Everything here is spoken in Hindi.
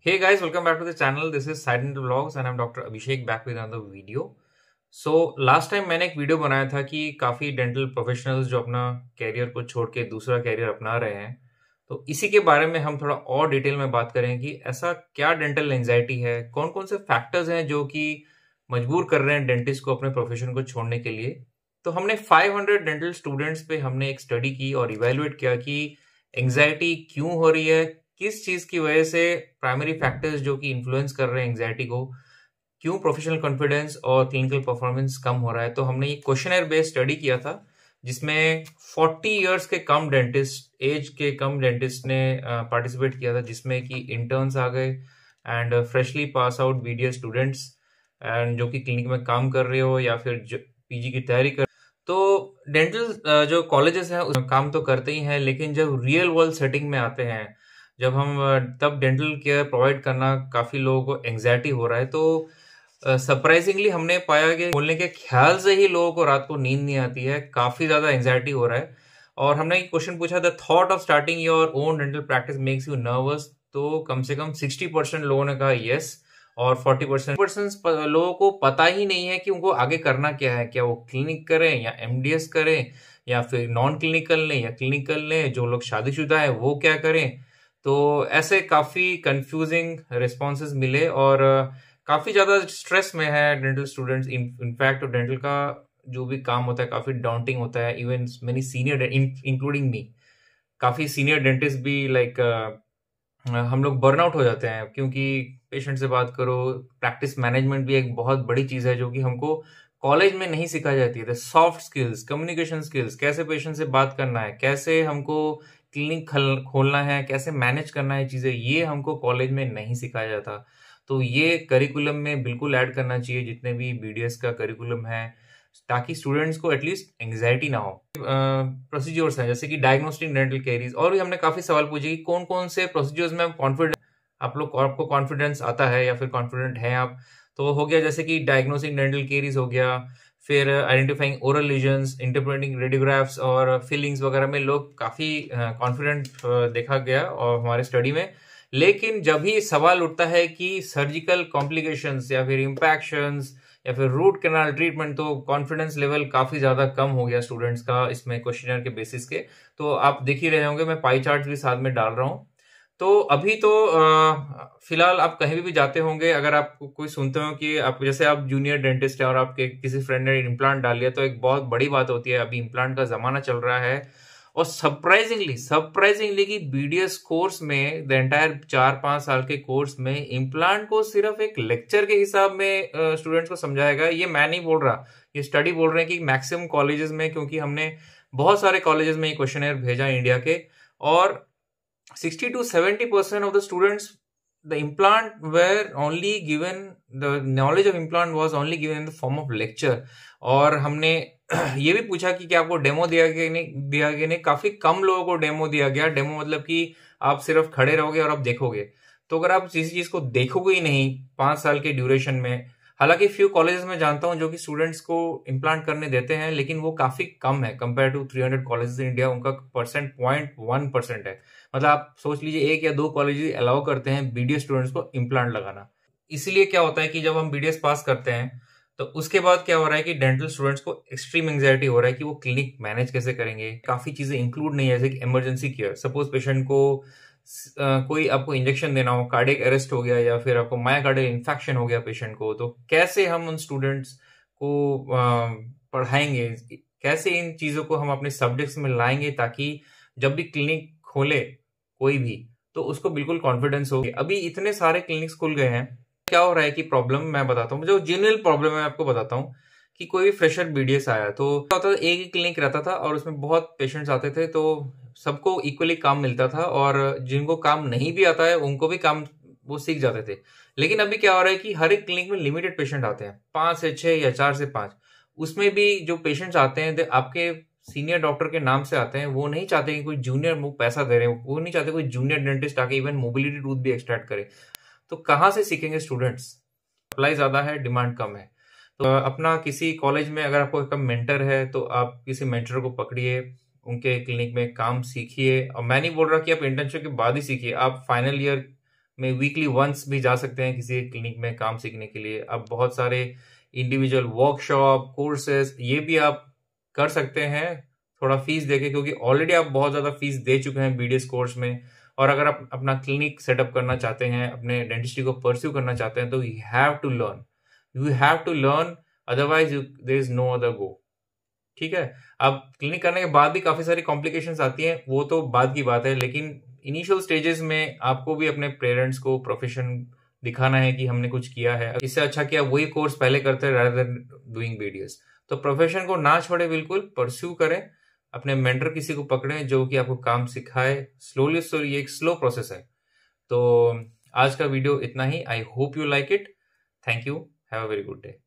Hey guys, welcome back to the channel. This is Side Dental Vlogs and I'm Dr. Abhishek back with another video. So last time मैंने एक वीडियो बनाया था कि काफ़ी डेंटल प्रोफेशनल्स जो अपना कैरियर को छोड़ के दूसरा कैरियर अपना रहे हैं, तो इसी के बारे में हम थोड़ा और डिटेल में बात करें कि ऐसा क्या डेंटल एंजाइटी है, कौन कौन से फैक्टर्स हैं जो कि मजबूर कर रहे हैं डेंटिस्ट को अपने प्रोफेशन को छोड़ने के लिए। तो हमने 500 डेंटल स्टूडेंट्स पे हमने एक स्टडी की और इवेलुएट किया कि एंजाइटी क्यों हो रही है, किस चीज की वजह से प्राइमरी फैक्टर्स जो कि इन्फ्लुएंस कर रहे हैं एंजाइटी को, क्यों प्रोफेशनल कॉन्फिडेंस और क्लिनिकल परफॉर्मेंस कम हो रहा है। तो हमने ये क्वेश्चनर बेस्ड स्टडी किया था जिसमें 40 इयर्स के कम डेंटिस्ट, एज के कम डेंटिस्ट ने पार्टिसिपेट किया था, जिसमें कि इंटर्न्स आ गए and freshly pass out BDS students and जो कि क्लिनिक में काम कर रहे हो या फिर पीजी की तैयारी कर। तो डेंटल जो कॉलेजेस हैं उसमें काम तो करते ही हैं, लेकिन जब रियल वर्ल्ड सेटिंग में आते हैं, जब हम तब डेंटल केयर प्रोवाइड करना काफ़ी लोगों को एंग्जाइटी हो रहा है। तो सरप्राइजिंगली हमने पाया कि बोलने के ख्याल से ही लोगों को रात को नींद नहीं आती है, काफ़ी ज़्यादा एंग्जाइटी हो रहा है। और हमने एक क्वेश्चन पूछा, the thought of starting your own dental practice makes you nervous. तो कम से कम 60% लोगों ने कहा यस और 40% लोगों को पता ही नहीं है कि उनको आगे करना क्या है, क्या वो क्लिनिक करें या एमडीएस करें या फिर नॉन क्लिनिकल लें या क्लिनिकल लें। जो लोग शादीशुदा है वो क्या करें। तो ऐसे काफ़ी कंफ्यूजिंग रिस्पॉन्सेज मिले और काफ़ी ज़्यादा स्ट्रेस में है डेंटल स्टूडेंट्स। इनफैक्ट डेंटल का जो भी काम होता है काफ़ी डाउंटिंग होता है। Even many senior including me, काफ़ी सीनियर डेंटिस्ट भी लाइक हम लोग बर्नआउट हो जाते हैं, क्योंकि पेशेंट से बात करो, प्रैक्टिस मैनेजमेंट भी एक बहुत बड़ी चीज़ है जो कि हमको कॉलेज में नहीं सिखाई जाती है। सॉफ्ट स्किल्स, कम्युनिकेशन स्किल्स, कैसे पेशेंट से बात करना है, कैसे हमको क्लिनिक खोलना है, कैसे मैनेज करना है चीज़ें, ये हमको कॉलेज में नहीं सिखाया जाता। तो ये करिकुलम में बिल्कुल ऐड करना चाहिए, जितने भी बीडीएस का करिकुलम है, ताकि स्टूडेंट्स को एटलीस्ट एंग्जाइटी ना हो। प्रोसीजर्स हैं जैसे कि डायग्नोस्टिक डेंटल कैरीज, और भी हमने काफ़ी सवाल पूछे कि कौन कौन से प्रोसीजर्स में आपको कॉन्फिडेंस आता है या फिर कॉन्फिडेंट हैं आप। तो हो गया जैसे कि डायग्नोसिंग डेंटल केरीज हो गया, फिर identifying oral lesions, interpreting radiographs और फीलिंग्स वगैरह में लोग काफ़ी कॉन्फिडेंट देखा गया और हमारे स्टडी में। लेकिन जब भी सवाल उठता है कि सर्जिकल कॉम्प्लिकेशंस या फिर इम्पैक्शंस या फिर रूट कैनाल ट्रीटमेंट, तो कॉन्फिडेंस लेवल काफ़ी ज़्यादा कम हो गया स्टूडेंट्स का इसमें क्वेश्चनर के बेसिस के। तो आप देख ही रहे होंगे, मैं पाई चार्ट भी साथ में डाल रहा हूँ। तो अभी तो फिलहाल आप कहीं भी जाते होंगे, अगर आप कोई सुनते हो कि आप जैसे आप जूनियर डेंटिस्ट है और आपके किसी फ्रेंड ने इम्प्लांट डाल लिया, तो एक बहुत बड़ी बात होती है। अभी इम्प्लांट का जमाना चल रहा है और सरप्राइजिंगली कि बीडीएस कोर्स में, द एंटायर 4-5 साल के कोर्स में इम्प्लांट को सिर्फ एक लेक्चर के हिसाब में स्टूडेंट्स को समझाएगा। ये मैं नहीं बोल रहा, ये स्टडी बोल रहे हैं कि मैक्सिमम कॉलेजेस में, क्योंकि हमने बहुत सारे कॉलेजेस में ये क्वेश्चनर भेजा इंडिया के, और 60 to 70% of the students, the implant were only given, the knowledge of implant was only given in the form of lecture। और हमने ये भी पूछा कि क्या आपको डेमो दिया गया नहीं। काफी कम लोगों को डेमो दिया गया। डेमो मतलब कि आप सिर्फ खड़े रहोगे और आप देखोगे। तो अगर आप किसी चीज को देखोगे ही नहीं 5 साल के ड्यूरेशन में, हालांकि फ्यू कॉलेजेस में जानता हूं जो कि स्टूडेंट्स को इम्प्लांट करने देते हैं, लेकिन वो काफी कम है compare to 300 colleges in India. उनका परसेंट 0.1% है। मतलब आप सोच लीजिए 1 या 2 कॉलेज अलाउ करते हैं बीडीएस स्टूडेंट्स को इम्प्लांट लगाना। इसीलिए क्या होता है कि जब हम बीडीएस पास करते हैं तो उसके बाद क्या हो रहा है कि डेंटल स्टूडेंट्स को एक्सट्रीम एंग्जाइटी हो रहा है कि वो क्लिनिक मैनेज कैसे करेंगे। काफी चीजें इंक्लूड नहीं है, जैसे कि इमरजेंसी केयर। सपोज पेशेंट को कोई आपको इंजेक्शन देना हो, कार्डियक अरेस्ट हो गया या फिर आपको मायोकार्डियल इन्फेक्शन हो गया पेशेंट को, तो कैसे हम उन स्टूडेंट्स को पढ़ाएंगे, कैसे इन चीजों को हम अपने सब्जेक्ट्स में लाएंगे ताकि जब भी क्लिनिक खोले कोई भी, तो उसको बिल्कुल कॉन्फिडेंस हो। अभी इतने सारे क्लिनिक्स खुल गए हैं, क्या हो रहा है कि प्रॉब्लम मैं बताता हूँ, जो जेन्युइन प्रॉब्लम है आपको बताता हूँ। कि कोई भी फ्रेशर बीडीएस आया तो क्या होता था, एक ही क्लिनिक रहता था और उसमें बहुत पेशेंट्स आते थे, तो सबको इक्वली काम मिलता था और जिनको काम नहीं भी आता है उनको भी काम वो सीख जाते थे। लेकिन अभी क्या हो रहा है कि हर एक क्लिनिक में लिमिटेड पेशेंट आते हैं, 5 से 6 या 4 से 5। उसमें भी जो पेशेंट्स आते हैं आपके सीनियर डॉक्टर के नाम से आते हैं। वो नहीं चाहते कि कोई जूनियर पैसा दे रहे हैं, वो नहीं चाहते कोई जूनियर डेंटिस्ट आके इवन मोबिलिटी टूथ भी एक्सट्रैक्ट करे। तो कहाँ से सीखेंगे स्टूडेंट्स? सप्लाई ज्यादा है, डिमांड कम है। तो अपना किसी कॉलेज में अगर आपको एक मेंटर है तो आप किसी मेंटर को पकड़िए, उनके क्लिनिक में काम सीखिए। और मैं नहीं बोल रहा कि आप इंटर्नशिप के बाद ही सीखिए, आप फाइनल ईयर में वीकली वंस भी जा सकते हैं किसी क्लिनिक में काम सीखने के लिए। अब बहुत सारे इंडिविजुअल वर्कशॉप कोर्सेज ये भी आप कर सकते हैं थोड़ा फीस देके, क्योंकि ऑलरेडी आप बहुत ज्यादा फीस दे चुके हैं बीडीएस कोर्स में। और अगर आप अपना क्लिनिक सेटअप करना चाहते हैं, अपने डेंटिस्ट्री को परस्यू करना चाहते हैं, तो you have to learn, otherwise there is no other go. ठीक है। अब क्लिनिक करने के बाद भी काफी सारी कॉम्प्लिकेशंस आती हैं, वो तो बाद की बात है, लेकिन इनिशियल स्टेजेस में आपको भी अपने पेरेंट्स को प्रोफेशन दिखाना है कि हमने कुछ किया है। इससे अच्छा किया वही कोर्स पहले करते rather than डूइंग बीडीएस। तो प्रोफेशन को ना छोड़े, बिल्कुल परस्यू करें, अपने मेंटर किसी को पकड़ें जो कि आपको काम सिखाए स्लोली। ये एक स्लो प्रोसेस है। तो आज का वीडियो इतना ही। I hope you like it. Thank you. Have a very good day.